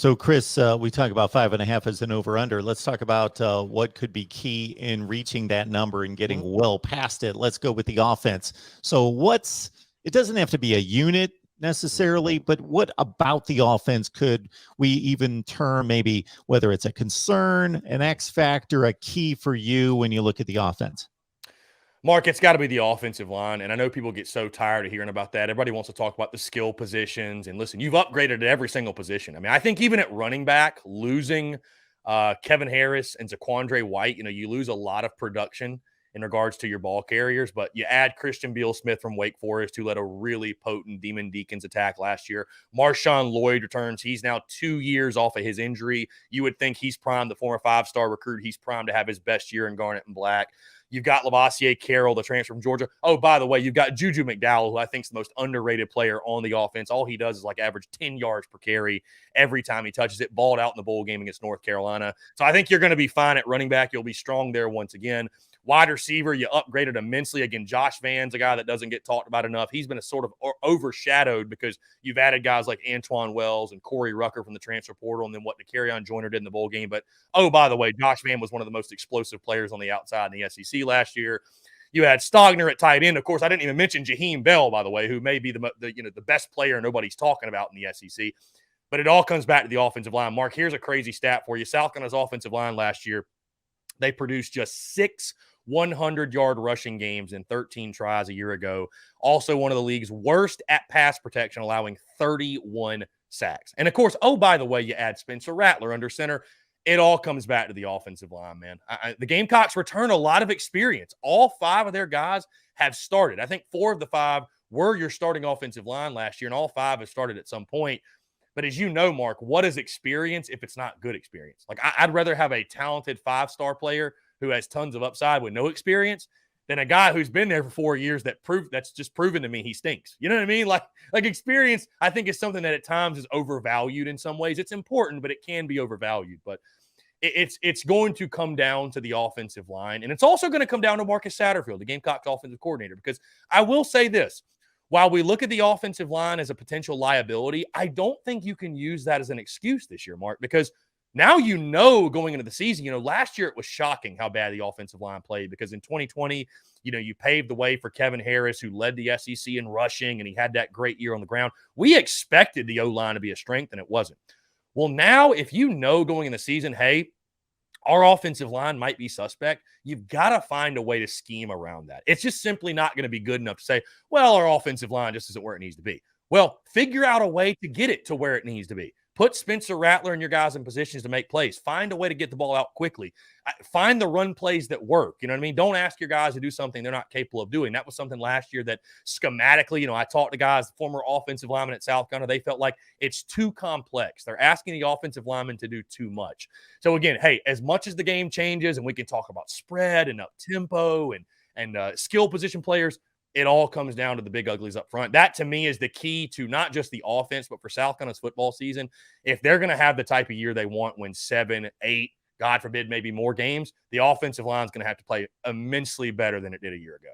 So, Chris, we talk about 5.5 as an over/under. Let's talk about what could be key in reaching that number and getting Mhm. well past it. Let's go with the offense. So, it doesn't have to be a unit necessarily, but what about the offense could we even term maybe whether it's a concern, an X factor, a key for you when you look at the offense? Mark, it's got to be the offensive line. And I know people get so tired of hearing about that. Everybody wants to talk about the skill positions. And listen, you've upgraded at every single position. I mean, I think even at running back, losing Kevin Harris and Zaquandre White, you lose a lot of production in regards to your ball carriers. But you add Christian Beal Smith from Wake Forest, who led a really potent Demon Deacons attack last year. Marshawn Lloyd returns. He's now 2 years off of his injury. You would think he's primed, the former 5-star recruit. He's primed to have his best year in Garnet and Black. You've got Lavassier Carroll, the transfer from Georgia. Oh, by the way, you've got Juju McDowell, who I think is the most underrated player on the offense. All he does is like average 10 yards per carry every time he touches it. Balled out in the bowl game against North Carolina. So I think you're going to be fine at running back. You'll be strong there once again. Wide receiver, you upgraded immensely. Again, Josh Van's a guy that doesn't get talked about enough. He's been a sort of overshadowed because you've added guys like Antoine Wells and Corey Rucker from the transfer portal, and then what Nicaryon Joyner did in the bowl game. But, oh, by the way, Josh Van was one of the most explosive players on the outside in the SEC last year. You had Stogner at tight end. Of course, I didn't even mention Jaheim Bell, by the way, who may be the best player nobody's talking about in the SEC. But it all comes back to the offensive line. Mark, here's a crazy stat for you. South Carolina's offensive line last year, they produced just 6 100-yard rushing games in 13 tries a year ago. Also one of the league's worst at pass protection, allowing 31 sacks. And, of course, oh, by the way, you add Spencer Rattler under center. It all comes back to the offensive line, man. The Gamecocks return a lot of experience. All 5 of their guys have started. I think 4 of the 5 were your starting offensive line last year, and all 5 have started at some point. But as you know, Mark, what is experience if it's not good experience? Like, I'd rather have a talented 5-star player who has tons of upside with no experience than a guy who's been there for 4 years that's just proven to me he stinks. You know what I mean? Like experience, I think, is something that at times is overvalued in some ways. It's important, but it can be overvalued. But it's going to come down to the offensive line, and it's also going to come down to Marcus Satterfield, the Gamecocks offensive coordinator, because I will say this. While we look at the offensive line as a potential liability, I don't think you can use that as an excuse this year, Mark, because now going into the season, last year it was shocking how bad the offensive line played because in 2020, you paved the way for Kevin Harris, who led the SEC in rushing, and he had that great year on the ground. We expected the O-line to be a strength, and it wasn't. Well, now if going in the season, hey, our offensive line might be suspect, you've got to find a way to scheme around that. It's just simply not going to be good enough to say, well, our offensive line just isn't where it needs to be. Well, figure out a way to get it to where it needs to be. Put Spencer Rattler and your guys in positions to make plays. Find a way to get the ball out quickly. Find the run plays that work. You know what I mean? Don't ask your guys to do something they're not capable of doing. That was something last year that schematically, I talked to guys, former offensive linemen at South Carolina. They felt like it's too complex. They're asking the offensive linemen to do too much. So again, hey, as much as the game changes and we can talk about spread and up tempo and skill position players, it all comes down to the big uglies up front. That, to me, is the key to not just the offense, but for South Carolina's football season. If they're going to have the type of year they want, win 7, 8, God forbid, maybe more games, the offensive line is going to have to play immensely better than it did a year ago.